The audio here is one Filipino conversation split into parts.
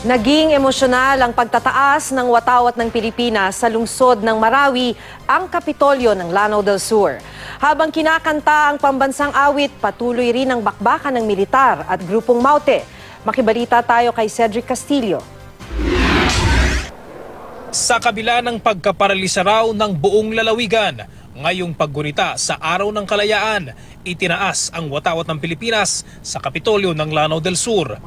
Naging emosyonal ang pagtataas ng watawat ng Pilipinas sa lungsod ng Marawi, ang Kapitolyo ng Lanao del Sur. Habang kinakanta ang pambansang awit, patuloy rin ang bakbakan ng militar at grupong Maute. Makibalita tayo kay Cedric Castillo. Sa kabila ng pagkaparalisa raw ng buong lalawigan, ngayong paggunita sa Araw ng Kalayaan, itinaas ang watawat ng Pilipinas sa Kapitolyo ng Lanao del Sur.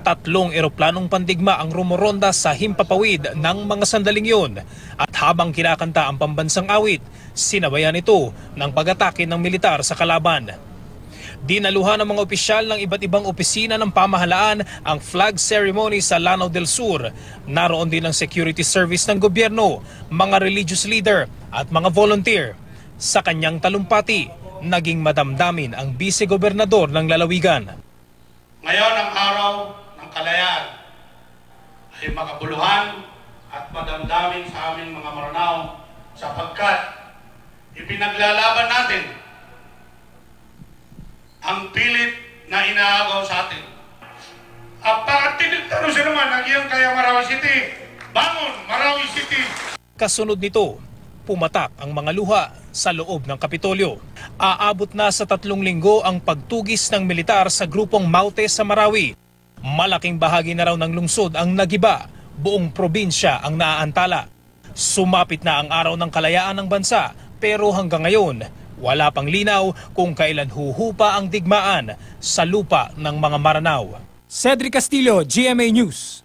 3 eroplanong pandigma ang rumoronda sa himpapawid ng mga sandaling yun. At habang kinakanta ang pambansang awit, sinabayan ito ng pag-atake ng militar sa kalaban. Dinaluhan ng mga opisyal ng iba't ibang opisina ng pamahalaan ang flag ceremony sa Lanao del Sur. Naroon din ang security service ng gobyerno, mga religious leader at mga volunteer. Sa kanyang talumpati, naging madamdamin ang vice-gobernador ng lalawigan. Ngayon ang araw ng kalayaan ay makabuluhan at madamdamin sa aming mga Maranao sapagkat ipinaglalaban natin ang pilit na inaagaw sa atin. At tinitaro siya naman ang iyong kaya Marawi City. Bangon, Marawi City! Kasunod nito, pumatak ang mga luha sa loob ng Kapitolyo. Aabot na sa 3 linggo ang pagtugis ng militar sa grupong Maute sa Marawi. Malaking bahagi na raw ng lungsod ang nagiba, buong probinsya ang naaantala. Sumapit na ang Araw ng Kalayaan ng bansa, pero hanggang ngayon, wala pang linaw kung kailan huhupa ang digmaan sa lupa ng mga Maranao. Cedric Castillo, GMA News.